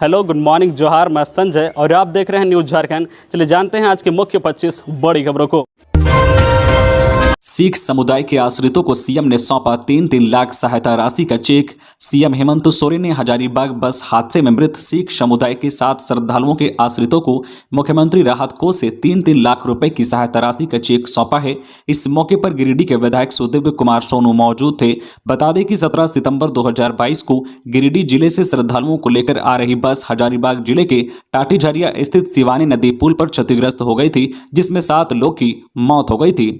Hello, good morning, जोहार। मैं संजय और आप देख रहे हैं न्यूज़ झारखंड। चलिए जानते हैं आज के मुख्य 25 बड़ी खबरों को। सिख समुदाय के आश्रितों को सीएम ने सौंपा 3-3 लाख सहायता राशि का चेक। सीएम हेमंत सोरेन ने हजारीबाग बस हादसे में मृत सिख समुदाय के 7 श्रद्धालुओं के आश्रितों को मुख्यमंत्री राहत कोष से 3-3 लाख रुपए की सहायता राशि का चेक सौंपा है। इस मौके पर गिरिडीह के विधायक सुदिव्य कुमार सोनू मौजूद थे। बता दें कि 17 सितंबर 2022 को गिरिडीह जिले से श्रद्धालुओं को लेकर आ रही बस हजारीबाग जिले के टाटीझरिया स्थित शिवानी नदी पुल पर क्षतिग्रस्त हो गई थी, जिसमें 7 लोग की मौत हो गई थी।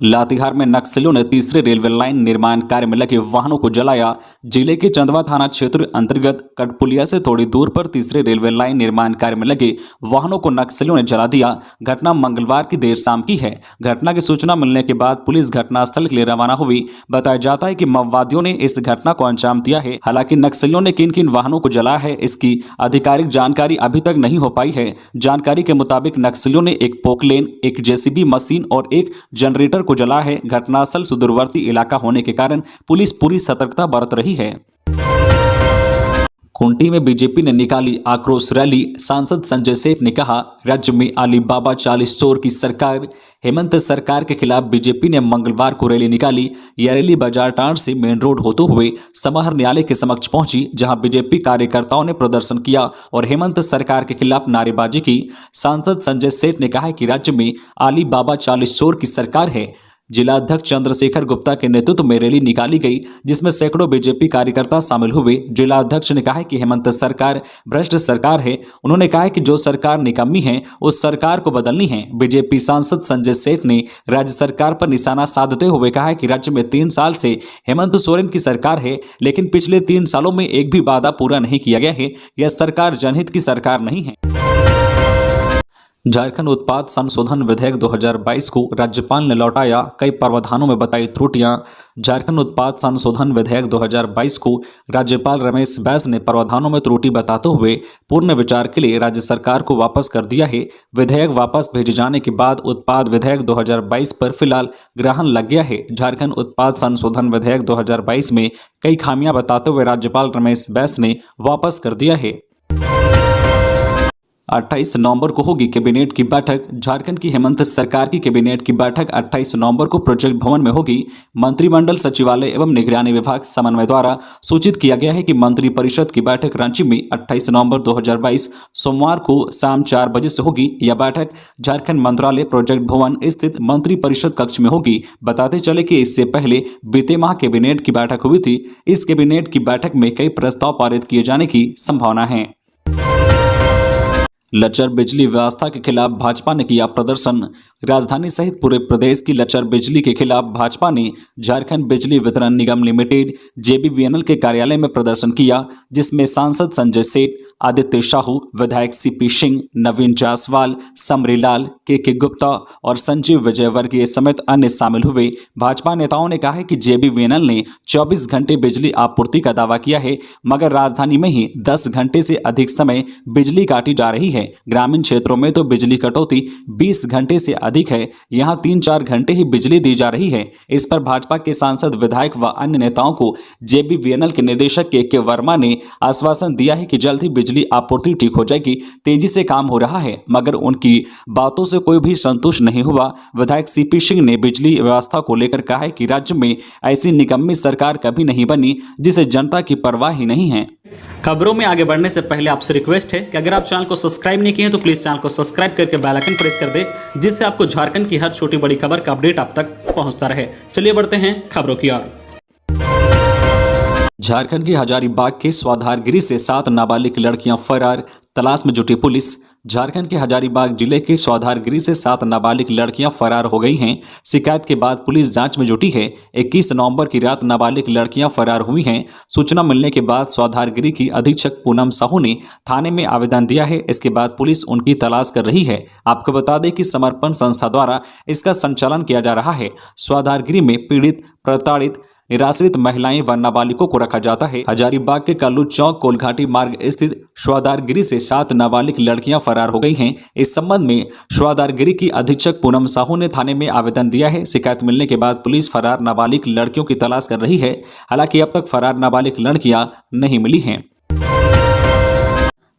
लातेहार में नक्सलियों ने तीसरे रेलवे लाइन निर्माण कार्य में लगे वाहनों को जलाया। जिले के चंदवा थाना क्षेत्र अंतर्गत कटपुलिया से थोड़ी दूर पर तीसरे रेलवे लाइन निर्माण कार्य में लगे वाहनों को नक्सलियों ने जला दिया। घटना मंगलवार की देर शाम की है। घटना की सूचना मिलने के बाद पुलिस घटनास्थल के लिए रवाना हुई। बताया जाता है कि माओवादियों ने इस घटना को अंजाम दिया है। हालांकि नक्सलियों ने किन किन वाहनों को जलाया है, इसकी आधिकारिक जानकारी अभी तक नहीं हो पाई है। जानकारी के मुताबिक नक्सलियों ने एक पोकलेन, एक जेसीबी मशीन और एक जनरेटर को जला है। घटनास्थल सुदूरवर्ती इलाका होने के कारण पुलिस पूरी सतर्कता बरत रही है। खूंटी में बीजेपी ने निकाली आक्रोश रैली। सांसद संजय सेठ ने कहा, राज्य में अलीबाबा 40 चोर की सरकार। हेमंत सरकार के खिलाफ बीजेपी ने मंगलवार को रैली निकाली। यह रैली बाजार टांड से मेन रोड होते हुए समाहर न्यायालय के समक्ष पहुंची, जहां बीजेपी कार्यकर्ताओं ने प्रदर्शन किया और हेमंत सरकार के खिलाफ नारेबाजी की। सांसद संजय सेठ ने कहा कि राज्य में अलीबाबा 40 चोर की सरकार है। जिलाध्यक्ष चंद्रशेखर गुप्ता के नेतृत्व में रैली निकाली गई, जिसमें सैकड़ों बीजेपी कार्यकर्ता शामिल हुए। जिलाध्यक्ष ने कहा कि हेमंत सरकार भ्रष्ट सरकार है। उन्होंने कहा कि जो सरकार निकम्मी है उस सरकार को बदलनी है। बीजेपी सांसद संजय सेठ ने राज्य सरकार पर निशाना साधते हुए कहा कि राज्य में 3 साल से हेमंत सोरेन की सरकार है, लेकिन पिछले 3 सालों में एक भी वादा पूरा नहीं किया गया है। यह सरकार जनहित की सरकार नहीं है। झारखंड उत्पाद संशोधन विधेयक 2022 को राज्यपाल ने लौटाया। कई प्रावधानों में बताई त्रुटियां। झारखंड उत्पाद संशोधन विधेयक 2022 को राज्यपाल रमेश बैस ने प्रावधानों में त्रुटि बताते हुए पूर्ण विचार के लिए राज्य सरकार को वापस कर दिया है। विधेयक वापस भेजे जाने के बाद उत्पाद विधेयक 2022 पर फिलहाल ग्रहण लग गया है। झारखंड उत्पाद संशोधन विधेयक 2022 में कई खामियां बताते हुए राज्यपाल रमेश बैस ने वापस कर दिया है। 28 नवंबर को होगी कैबिनेट की बैठक। झारखंड की हेमंत सरकार की कैबिनेट की बैठक 28 नवंबर को प्रोजेक्ट भवन में होगी। मंत्रिमंडल सचिवालय एवं निगरानी विभाग समन्वय द्वारा सूचित किया गया है कि मंत्रिपरिषद की बैठक रांची में 28 नवंबर 2022 सोमवार को शाम 4 बजे से होगी। यह बैठक झारखंड मंत्रालय प्रोजेक्ट भवन स्थित मंत्रिपरिषद कक्ष में होगी। बताते चले कि इससे पहले बीते माह कैबिनेट की बैठक हुई थी। इस कैबिनेट की बैठक में कई प्रस्ताव पारित किए जाने की संभावना है। लचर बिजली व्यवस्था के खिलाफ भाजपा ने किया प्रदर्शन। राजधानी सहित पूरे प्रदेश की लचर बिजली के खिलाफ भाजपा ने झारखंड बिजली वितरण निगम लिमिटेड JBVNL के कार्यालय में प्रदर्शन किया, जिसमें सांसद संजय सेठ, आदित्य साहू, विधायक CP सिंह, नवीन जायसवाल, समरीलाल, KK गुप्ता और संजीव विजयवर्गीय समेत अन्य शामिल हुए। भाजपा नेताओं ने कहा है कि JBVNL ने 24 घंटे बिजली आपूर्ति का दावा किया है, मगर राजधानी में ही 10 घंटे से अधिक समय बिजली काटी जा रही है। ग्रामीण क्षेत्रों में तो बिजली कटौती 20 घंटे से अधिक है। यहां 3-4 घंटे ही बिजली दी जा रही है। इस पर भाजपा के सांसद, विधायक व अन्य नेताओं को JBVNL के निदेशक KK वर्मा ने आश्वासन दिया है कि जल्द ही बिजली आपूर्ति ठीक हो जाएगी। तेजी से काम हो रहा है, मगर उनकी बातों से कोई भी संतुष्ट नहीं हुआ। विधायक CP सिंह ने बिजली व्यवस्था को लेकर कहा है कि राज्य में ऐसी निकम्मी सरकार कभी नहीं बनी जिसे जनता की परवाह ही नहीं है। खबरों में आगे बढ़ने से पहले आपसे रिक्वेस्ट है कि अगर आप चैनल को सब्सक्राइब नहीं किए हैं तो प्लीज चैनल को सब्सक्राइब करके बेल आइकन प्रेस कर दे, जिससे आपको झारखंड की हर छोटी बड़ी खबर का अपडेट आप तक पहुंचता रहे। चलिए बढ़ते हैं खबरों की ओर। झारखंड के हजारीबाग के स्वाधारगिरी से 7 नाबालिग लड़कियां फरार, तलाश में जुटी पुलिस। झारखंड के हजारीबाग जिले के स्वाधारगिरी से 7 नाबालिग लड़कियां फरार हो गई हैं। शिकायत के बाद पुलिस जांच में जुटी है। 21 नवंबर की रात नाबालिग लड़कियां फरार हुई हैं। सूचना मिलने के बाद स्वाधारगिरी की अधीक्षक पूनम साहू ने थाने में आवेदन दिया है। इसके बाद पुलिस उनकी तलाश कर रही है। आपको बता दें कि समर्पण संस्था द्वारा इसका संचालन किया जा रहा है। स्वाधारगिरी में पीड़ित, प्रताड़ित, निराश्रित महिलाएं व नाबालिगों को रखा जाता है। हजारीबाग के कल्लू चौक कोलघाटी मार्ग स्थित स्वाधारगिरी से 7 नाबालिग लड़कियां फरार हो गई हैं। इस संबंध में स्वाधारगिरी की अधीक्षक पूनम साहू ने थाने में आवेदन दिया है। शिकायत मिलने के बाद पुलिस फरार नाबालिग लड़कियों की तलाश कर रही है। हालांकि अब तक फरार नाबालिग लड़कियां नहीं मिली हैं।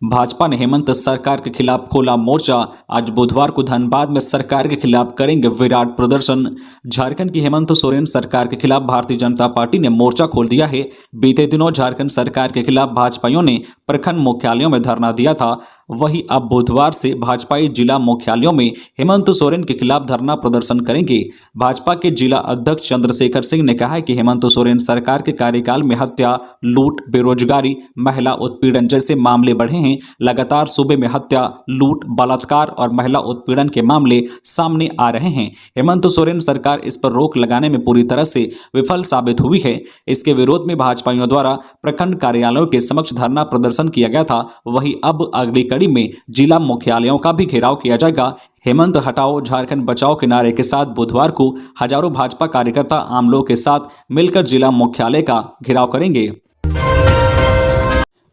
भाजपा ने हेमंत सरकार के खिलाफ खोला मोर्चा। आज बुधवार को धनबाद में सरकार के खिलाफ करेंगे विराट प्रदर्शन। झारखंड की हेमंत सोरेन सरकार के खिलाफ भारतीय जनता पार्टी ने मोर्चा खोल दिया है। बीते दिनों झारखंड सरकार के खिलाफ भाजपाइयों ने प्रखंड मुख्यालयों में धरना दिया था। वहीं अब बुधवार से भाजपाई जिला मुख्यालयों में हेमंत सोरेन के खिलाफ धरना प्रदर्शन करेंगे। भाजपा के जिला अध्यक्ष चंद्रशेखर सिंह ने कहा है कि हेमंत सोरेन सरकार के कार्यकाल में हत्या, लूट, बेरोजगारी, महिला उत्पीड़न जैसे मामले बढ़े हैं। लगातार सूबे में हत्या, लूट, बलात्कार और महिला उत्पीड़न के मामले सामने आ रहे हैं। हेमंत सोरेन सरकार इस पर रोक लगाने में पूरी तरह से विफल साबित हुई है। इसके विरोध में भाजपाइयों द्वारा प्रखंड कार्यालयों के समक्ष धरना प्रदर्शन किया गया था। वहीं अब अगली कड़ी में जिला मुख्यालयों का भी घेराव किया जाएगा। हेमंत हटाओ, झारखंड बचाओ के नारे के साथ बुधवार को हजारों भाजपा कार्यकर्ता आम लोगों के साथ मिलकर जिला मुख्यालय का घेराव करेंगे।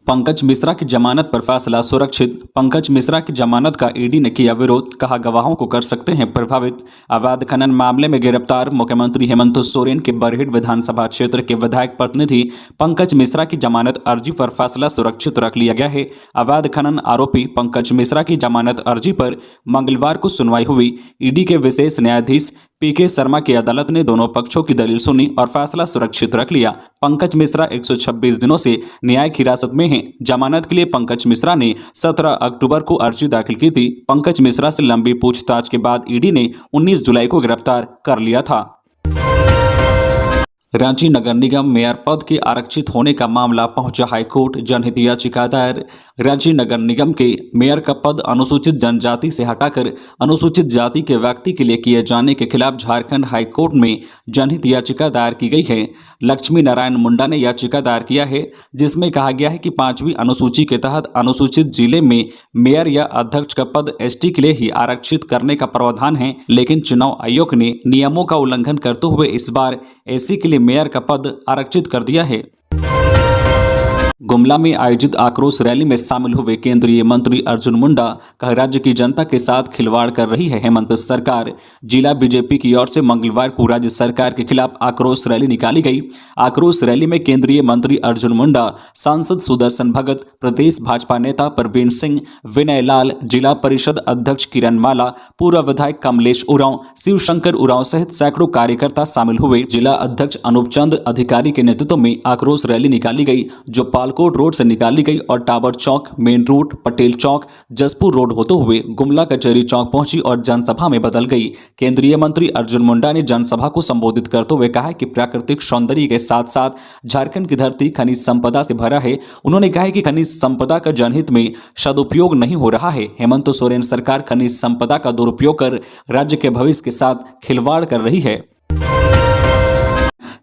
पंकज मिश्रा की जमानत पर फैसला सुरक्षित। पंकज मिश्रा की जमानत का ईडी ने किया विरोध, कहा गवाहों को कर सकते हैं प्रभावित। अवैध खनन मामले में गिरफ्तार मुख्यमंत्री हेमंत सोरेन के बरहेट विधानसभा क्षेत्र के विधायक प्रतिनिधि पंकज मिश्रा की जमानत अर्जी पर फैसला सुरक्षित रख लिया गया है। अवैध खनन आरोपी पंकज मिश्रा की जमानत अर्जी पर मंगलवार को सुनवाई हुई। ईडी के विशेष न्यायाधीश पीके शर्मा की अदालत ने दोनों पक्षों की दलील सुनी और फैसला सुरक्षित रख लिया। पंकज मिश्रा 126 दिनों से न्यायिक हिरासत में हैं। जमानत के लिए पंकज मिश्रा ने 17 अक्टूबर को अर्जी दाखिल की थी। पंकज मिश्रा से लंबी पूछताछ के बाद ईडी ने 19 जुलाई को गिरफ्तार कर लिया था। रांची नगर निगम मेयर पद के आरक्षित होने का मामला पहुंचा हाईकोर्ट। जनहित याचिका दायर। रांची नगर निगम के मेयर का पद अनुसूचित जनजाति से हटाकर अनुसूचित जाति के व्यक्ति के लिए किए जाने के खिलाफ झारखंड हाईकोर्ट में जनहित याचिका दायर की गई है। लक्ष्मी नारायण मुंडा ने याचिका दायर किया है, जिसमें कहा गया है कि 5वीं अनुसूची के तहत अनुसूचित जिले में मेयर या अध्यक्ष का पद एसटी के लिए ही आरक्षित करने का प्रावधान है, लेकिन चुनाव आयोग ने नियमों का उल्लंघन करते हुए इस बार एससी के लिए मेयर का पद आरक्षित कर दिया है। गुमला में आयोजित आक्रोश रैली में शामिल हुए केंद्रीय मंत्री अर्जुन मुंडा, कहा राज्य की जनता के साथ खिलवाड़ कर रही है हेमंत सरकार। जिला बीजेपी की ओर से मंगलवार को राज्य सरकार के खिलाफ आक्रोश रैली निकाली गई। आक्रोश रैली में केंद्रीय मंत्री अर्जुन मुंडा, सांसद सुदर्शन भगत, प्रदेश भाजपा नेता परवीन सिंह, विनय लाल, जिला परिषद अध्यक्ष किरण माला, पूर्व विधायक कमलेश उरांव, शिवशंकर उरांव सहित सैकड़ों कार्यकर्ता शामिल हुए। जिला अध्यक्ष अनूप चंद अधिकारी के नेतृत्व में आक्रोश रैली निकाली गई, जो पालकोट रोड से निकाली गई और टावर चौक, मेन रोड, पटेल चौक, जसपुर रोड होते हुए गुमला कचहरी चौक पहुंची और जनसभा में बदल गई। केंद्रीय मंत्री अर्जुन मुंडा ने जनसभा को संबोधित करते हुए कहा कि प्राकृतिक सौंदर्य के साथ साथ झारखंड की धरती खनिज संपदा से भरा है। उन्होंने कहा कि खनिज संपदा का जनहित में सदुपयोग नहीं हो रहा है। हेमंत सोरेन सरकार खनिज संपदा का दुरुपयोग कर राज्य के भविष्य के साथ खिलवाड़ कर रही है।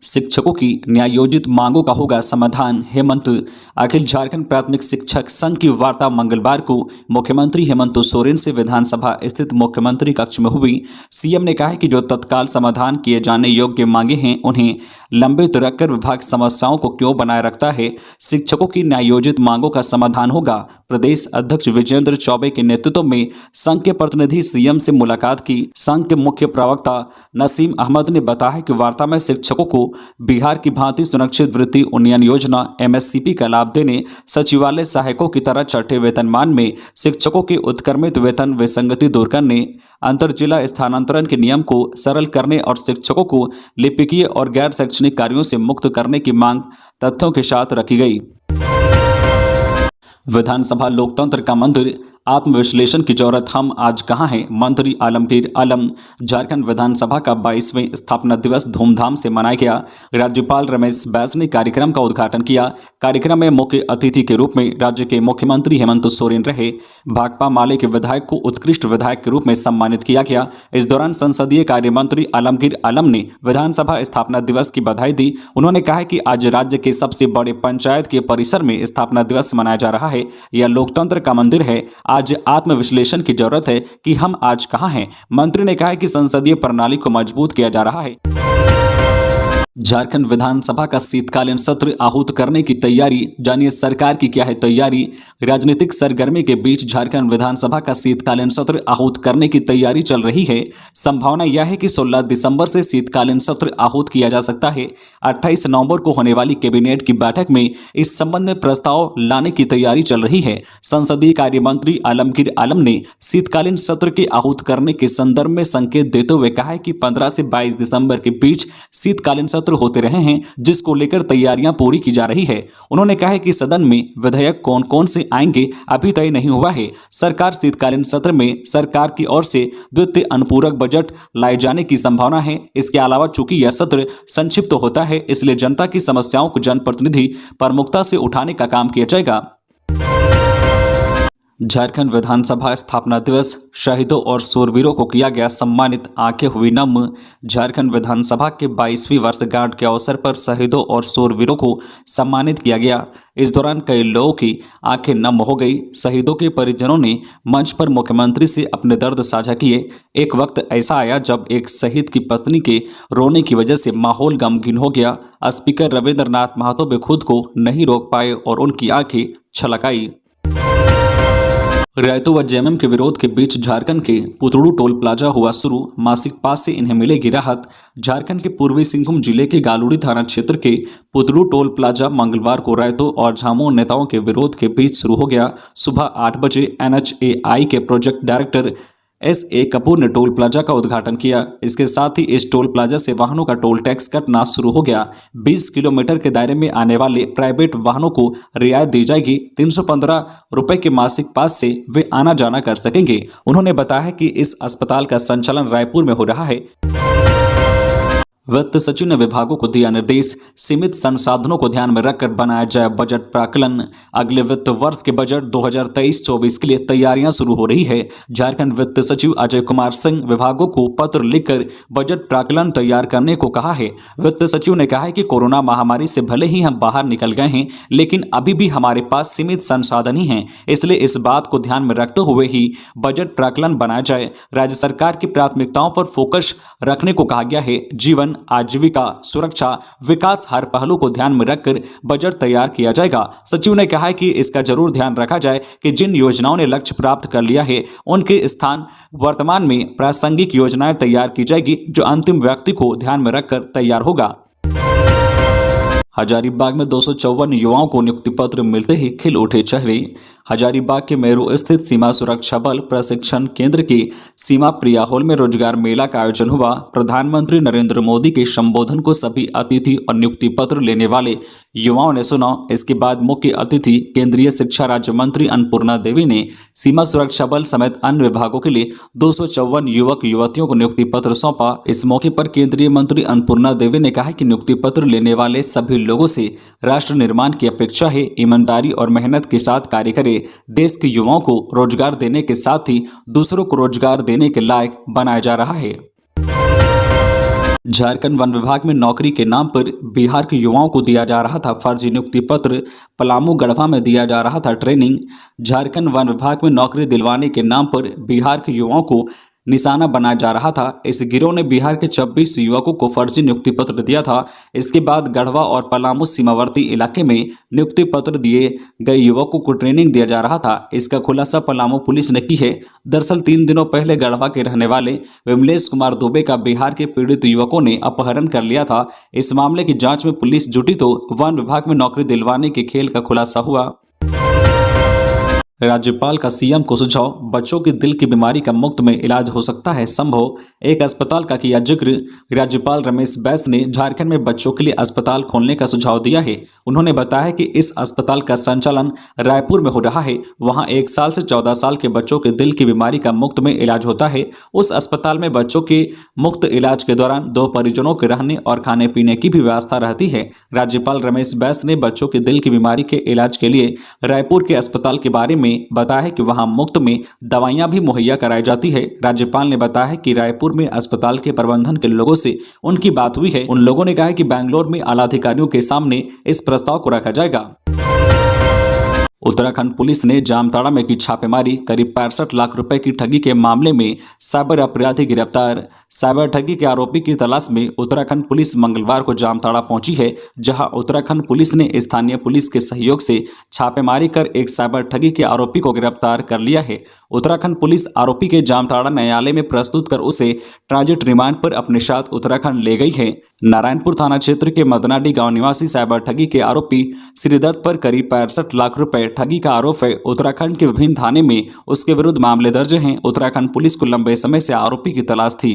शिक्षकों की न्यायोचित मांगों का होगा समाधान। हेमंत। अखिल झारखंड प्राथमिक शिक्षक संघ की वार्ता मंगलवार को मुख्यमंत्री हेमंत सोरेन से विधानसभा स्थित मुख्यमंत्री कक्ष में हुई। सीएम ने कहा कि जो तत्काल समाधान किए जाने योग्य मांगे हैं उन्हें लंबित रखकर विभाग समस्याओं को क्यों बनाए रखता है। शिक्षकों की न्यायोचित मांगों का समाधान होगा। प्रदेश अध्यक्ष विजेंद्र चौबे के नेतृत्व में संघ के प्रतिनिधि सीएम से मुलाकात की। संघ के मुख्य प्रवक्ता नसीम अहमद ने बताया कि वार्ता में शिक्षकों को बिहार की भांति सुरक्षित वृत्ति उन्नयन योजना एमएससीपी का लाभ देने, सचिवालय सहायकों की तरह छठे वेतनमान में शिक्षकों के उत्क्रमित वेतन विसंगति दूर करने, अंतर जिला स्थानांतरण के नियम को सरल करने और शिक्षकों को लिपिकीय और गैर शैक्षणिक कार्यों से मुक्त करने की मांग तथ्यों के साथ रखी गई। विधानसभा लोकतंत्र का मंदिर, आत्मविश्लेषण की जरूरत हम आज कहां हैं। मंत्री आलमगीर आलम। झारखंड विधानसभा का 22वें स्थापना दिवस धूमधाम से मनाया गया। राज्यपाल रमेश बैस ने कार्यक्रम का उद्घाटन किया। कार्यक्रम में मुख्य अतिथि के रूप में राज्य के मुख्यमंत्री हेमंत सोरेन रहे। भाकपा माले के विधायक को उत्कृष्ट विधायक के रूप में सम्मानित किया गया। इस दौरान संसदीय कार्य मंत्री आलमगीर आलम ने विधानसभा स्थापना दिवस की बधाई दी। उन्होंने कहा कि आज राज्य के सबसे बड़े पंचायत के परिसर में स्थापना दिवस मनाया जा रहा है। यह लोकतंत्र का मंदिर है। आज आत्मविश्लेषण की जरूरत है कि हम आज कहां हैं। मंत्री ने कहा कि संसदीय प्रणाली को मजबूत किया जा रहा है। झारखंड विधानसभा का शीतकालीन सत्र आहूत करने की तैयारी, जानिए सरकार की क्या है तैयारी। राजनीतिक सरगर्मी के बीच झारखंड विधानसभा का शीतकालीन सत्र आहूत करने की तैयारी चल रही है। संभावना यह है कि 16 दिसंबर से शीतकालीन सत्र आहूत किया जा सकता है। 28 नवंबर को होने वाली कैबिनेट की बैठक में इस संबंध में प्रस्ताव लाने की तैयारी चल रही है। संसदीय कार्य मंत्री आलमगीर आलम ने शीतकालीन सत्र के आहूत करने के संदर्भ में संकेत देते हुए कहा है कि 15 से 22 दिसंबर के बीच शीतकालीन सत्र होते रहे हैं, जिसको लेकर तैयारियां पूरी की जा रही है। उन्होंने कहा है कि सदन में विधेयक कौन कौन से आएंगे अभी तय नहीं हुआ है। सरकार शीतकालीन सत्र में सरकार की ओर से द्वितीय अनुपूरक बजट लाए जाने की संभावना है। इसके अलावा चूंकि यह सत्र संक्षिप्त होता है, इसलिए जनता की समस्याओं को जनप्रतिनिधि प्रमुखता से उठाने का काम किया जाएगा। झारखंड विधानसभा स्थापना दिवस, शहीदों और शूरवीरों को किया गया सम्मानित, आंखें हुई नम। झारखंड विधानसभा के 22वीं वर्षगांठ के अवसर पर शहीदों और शूरवीरों को सम्मानित किया गया। इस दौरान कई लोगों की आंखें नम हो गई। शहीदों के परिजनों ने मंच पर मुख्यमंत्री से अपने दर्द साझा किए। एक वक्त ऐसा आया जब एक शहीद की पत्नी के रोने की वजह से माहौल गमगीन हो गया। स्पीकर रविंद्रनाथ महतो भी खुद को नहीं रोक पाए और उनकी आंखें छलक आई। रैतो व जेएमएम के विरोध के बीच झारखंड के पुतड़ू टोल प्लाजा हुआ शुरू, मासिक पास से इन्हें मिलेगी राहत। झारखंड के पूर्वी सिंहभूम जिले के गालूड़ी थाना क्षेत्र के पुतड़ू टोल प्लाजा मंगलवार को रैतो और झामुमो नेताओं के विरोध के बीच शुरू हो गया। सुबह 8 बजे NHAI के प्रोजेक्ट डायरेक्टर SA कपूर ने टोल प्लाजा का उद्घाटन किया। इसके साथ ही इस टोल प्लाजा से वाहनों का टोल टैक्स कटना शुरू हो गया। 20 किलोमीटर के दायरे में आने वाले प्राइवेट वाहनों को रियायत दी जाएगी। 315 रुपए के मासिक पास से वे आना जाना कर सकेंगे। उन्होंने बताया कि इस अस्पताल का संचालन रायपुर में हो रहा है। वित्त सचिव ने विभागों को दिया निर्देश, सीमित संसाधनों को ध्यान में रखकर बनाया जाए बजट प्राक्कलन। अगले वित्त वर्ष के बजट 2023-24 के लिए तैयारियां शुरू हो रही है। झारखंड वित्त सचिव अजय कुमार सिंह विभागों को पत्र लिखकर बजट प्राक्कलन तैयार करने को कहा है। वित्त सचिव ने कहा है कि कोरोना महामारी से भले ही हम बाहर निकल गए हैं, लेकिन अभी भी हमारे पास सीमित संसाधन ही हैं। इसलिए इस बात को ध्यान में रखते हुए ही बजट प्राक्कलन बनाया जाए। राज्य सरकार की प्राथमिकताओं पर फोकस रखने को कहा गया है। जीवन, आजीविका, सुरक्षा, विकास, हर पहलू को ध्यान में रखकर बजट तैयार किया जाएगा। सचिव ने कहा है कि इसका जरूर ध्यान रखा जाए कि जिन योजनाओं ने लक्ष्य प्राप्त कर लिया है, उनके स्थान वर्तमान में प्रासंगिक योजनाएं तैयार की जाएगी, जो अंतिम व्यक्ति को ध्यान में रखकर तैयार होगा। हजारीबाग में 254 युवाओं को नियुक्ति पत्र मिलते ही खिल उठे चेहरे। हजारीबाग के मेरू स्थित सीमा सुरक्षा बल प्रशिक्षण केंद्र के सीमा प्रिया हॉल में रोजगार मेला का आयोजन हुआ। प्रधानमंत्री नरेंद्र मोदी के संबोधन को सभी अतिथि और नियुक्ति पत्र लेने वाले युवाओं ने सुना। इसके बाद मुख्य अतिथि केंद्रीय शिक्षा राज्य मंत्री अन्नपूर्णा देवी ने सीमा सुरक्षा बल समेत अन्य विभागों के लिए 254 युवक युवतियों को नियुक्ति पत्र सौंपा। इस मौके पर केंद्रीय मंत्री अन्नपूर्णा देवी ने कहा कि नियुक्ति पत्र लेने वाले सभी लोगों से राष्ट्र निर्माण की अपेक्षा है। ईमानदारी और मेहनत के साथ कार्य करें। देश के युवाओं को रोजगार देने के साथ ही दूसरों को रोजगार देने के लायक बनाया जा रहा है। झारखंड वन विभाग में नौकरी के नाम पर बिहार के युवाओं को दिया जा रहा था फर्जी नियुक्ति पत्र। पलामू गढ़वा में दिया जा रहा था ट्रेनिंग। झारखंड वन विभाग में नौकरी दिलवाने के नाम पर बिहार के युवाओं को निशाना बनाया जा रहा था। इस गिरोह ने बिहार के 26 युवकों को फर्जी नियुक्ति पत्र दिया था। इसके बाद गढ़वा और पलामू सीमावर्ती इलाके में नियुक्ति पत्र दिए गए युवकों को ट्रेनिंग दिया जा रहा था। इसका खुलासा पलामू पुलिस ने की है। दरअसल 3 दिनों पहले गढ़वा के रहने वाले विमलेश कुमार दुबे का बिहार के पीड़ित युवकों ने अपहरण कर लिया था। इस मामले की जाँच में पुलिस जुटी तो वन विभाग में नौकरी दिलवाने के खेल का खुलासा हुआ। राज्यपाल का सीएम को सुझाव, बच्चों की दिल की बीमारी का मुफ्त में इलाज हो सकता है संभव। एक अस्पताल का किया जिक्र। राज्यपाल रमेश बैस ने झारखंड में बच्चों के लिए अस्पताल खोलने का सुझाव दिया है। उन्होंने बताया कि इस अस्पताल का संचालन रायपुर में हो रहा है। वहां 1 साल से 14 साल के बच्चों के दिल की बीमारी का मुफ्त में इलाज होता है। उस अस्पताल में बच्चों के मुफ्त इलाज के दौरान 2 परिजनों के रहने और खाने पीने की भी व्यवस्था रहती है। राज्यपाल रमेश बैस ने बच्चों के दिल की बीमारी के इलाज के लिए रायपुर के अस्पताल के बारे में बताया है कि वहां मुफ्त में दवाइयां भी मुहैया कराई जाती है। राज्यपाल ने बताया है कि रायपुर में अस्पताल के प्रबंधन के लोगों से उनकी बात हुई है। उन लोगों ने कहा है कि बेंगलोर में आला अधिकारियों के सामने इस प्रस्ताव को रखा जाएगा। उत्तराखंड पुलिस ने जामताड़ा में की छापेमारी। करीब 65 लाख रुपए की ठगी के मामले में साइबर अपराधी गिरफ्तार। साइबर ठगी के आरोपी की तलाश में उत्तराखंड पुलिस मंगलवार को जामताड़ा पहुंची है, जहां उत्तराखंड पुलिस ने स्थानीय पुलिस के सहयोग से छापेमारी कर एक साइबर ठगी के आरोपी को गिरफ्तार कर लिया है। उत्तराखंड पुलिस आरोपी के जामताड़ा न्यायालय में प्रस्तुत कर उसे ट्रांजिट रिमांड पर अपने साथ उत्तराखंड ले गई है। नारायणपुर थाना क्षेत्र के मदनाडी गांव निवासी साइबर ठगी के आरोपी श्रीदत्त पर करीब 65 लाख रुपए ठगी का आरोप है। उत्तराखंड के विभिन्न थाने में उसके विरुद्ध मामले दर्ज हैं। उत्तराखंड पुलिस को लंबे समय से आरोपी की तलाश थी।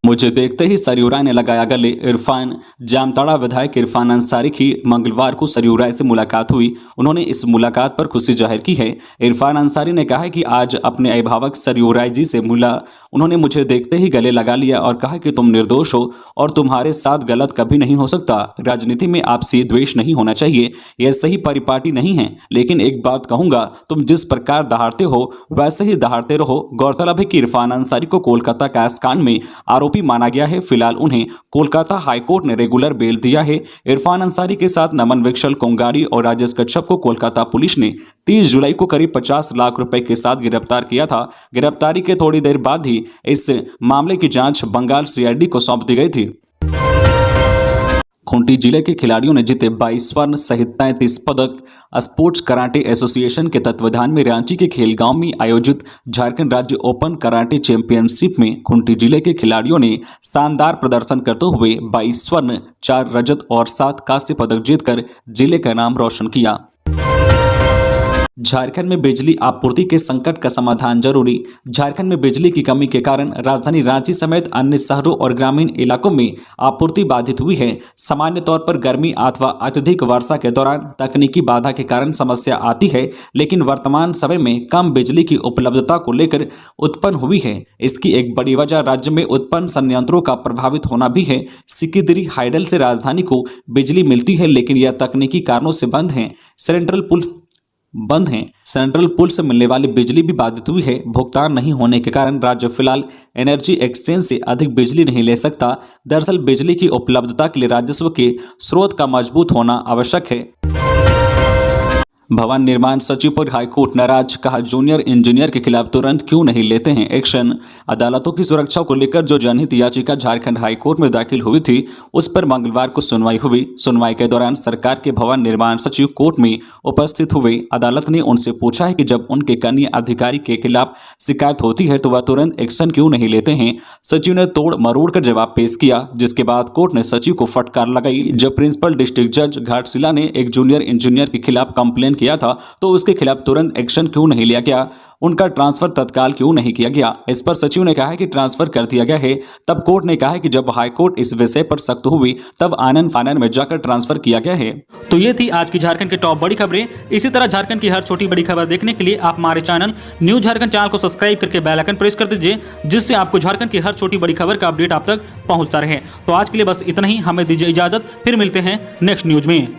मुझे देखते ही सरयू राय ने लगाया गले। इरफान जामताड़ा विधायक इरफान अंसारी की मंगलवार को सरयू राय से मुलाकात हुई। उन्होंने इस मुलाकात पर खुशी जाहिर की है। इरफान अंसारी ने कहा कि आज अपने अभिभावक सरयू राय जी से मिला। उन्होंने मुझे देखते ही गले लगा लिया और कहा कि तुम निर्दोष हो और तुम्हारे साथ गलत कभी नहीं हो सकता। राजनीति में आपसी द्वेष नहीं होना चाहिए, यह सही परिपाटी नहीं है। लेकिन एक बात कहूंगा, तुम जिस प्रकार दहाड़ते हो वैसे ही दहाड़ते रहो। गौरतलब है कि इरफान अंसारी को कोलकाता कैश कांड में आरोपी माना गया है। फिलहाल उन्हें कोलकाता हाईकोर्ट ने रेगुलर बेल दिया है। इरफान अंसारी के साथ नमन विकसल कोंगाड़ी और राजेश कच्छप को कोलकाता पुलिस ने 30 जुलाई को करीब 50 लाख रुपए के साथ गिरफ्तार किया था। गिरफ्तारी के थोड़ी देर बाद ही इस मामले की जांच बंगाल सीआईडी को सौंप दी गई थी। खूंटी जिले के खिलाड़ियों ने जीते 22 स्वर्ण सहित 33 पदक। स्पोर्ट्स कराटे एसोसिएशन के तत्वाधान में रांची के खेलगांव में आयोजित झारखंड राज्य ओपन कराटे चैंपियनशिप में खूंटी जिले के खिलाड़ियों ने शानदार प्रदर्शन करते हुए 22 स्वर्ण, 4 रजत और 7 कांस्य पदक जीतकर जिले का नाम रोशन किया। झारखंड में बिजली आपूर्ति के संकट का समाधान जरूरी। झारखंड में बिजली की कमी के कारण राजधानी रांची समेत अन्य शहरों और ग्रामीण इलाकों में आपूर्ति बाधित हुई है। सामान्य तौर पर गर्मी अथवा अत्यधिक वर्षा के दौरान तकनीकी बाधा के कारण समस्या आती है, लेकिन वर्तमान समय में कम बिजली की उपलब्धता को लेकर उत्पन्न हुई है। इसकी एक बड़ी वजह राज्य में उत्पन्न संयंत्रों का प्रभावित होना भी है। सिकिदिरी हाइडल से राजधानी को बिजली मिलती है, लेकिन यह तकनीकी कारणों से बंद है। सेंट्रल पुल से मिलने वाली बिजली भी बाधित हुई है। भुगतान नहीं होने के कारण राज्य फिलहाल एनर्जी एक्सचेंज से अधिक बिजली नहीं ले सकता। दरअसल बिजली की उपलब्धता के लिए राजस्व के स्रोत का मजबूत होना आवश्यक है। भवन निर्माण सचिव पर हाईकोर्ट नाराज, कहा जूनियर इंजीनियर के खिलाफ तुरंत क्यों नहीं लेते हैं एक्शन। अदालतों की सुरक्षा को लेकर जो जनहित याचिका झारखंड हाईकोर्ट में दाखिल हुई थी, उस पर मंगलवार को सुनवाई हुई। सुनवाई के दौरान सरकार के भवन निर्माण सचिव कोर्ट में उपस्थित हुए। अदालत ने उनसे पूछा है कि जब उनके कनीय अधिकारी के खिलाफ शिकायत होती है तो वह तुरंत एक्शन क्यों नहीं लेते हैं। सचिव ने तोड़ मरोड़ कर जवाब पेश किया, जिसके बाद कोर्ट ने सचिव को फटकार लगाई। जब प्रिंसिपल डिस्ट्रिक्ट जज घाटशिला ने एक जूनियर इंजीनियर के खिलाफ कंप्लेन किया था तो उसके खिलाफ तुरंत एक्शन क्यों नहीं लिया गया, उनका ट्रांसफर तत्काल क्यों नहीं किया गया। इस पर सचिव ने कहा कि ट्रांसफर कर दिया गया है। तब कोर्ट ने कहा कि जब हाईकोर्ट इस विषय पर सख्त हुई तब आनन फानन में जाकर ट्रांसफर किया गया है। तो ये थी आज की झारखंड की टॉप बड़ी खबरें। इसी तरह झारखंड की हर छोटी बड़ी खबर देखने के लिए आप हमारे चैनल न्यूज झारखंड चैनल को सब्सक्राइब करके बेल आइकन प्रेस कर दीजिए, जिससे आपको झारखंड की हर छोटी बड़ी खबर का अपडेट आप तक पहुंचता रहे। तो आज के लिए बस इतना ही, हमें दीजिए इजाजत, फिर मिलते हैं नेक्स्ट न्यूज में।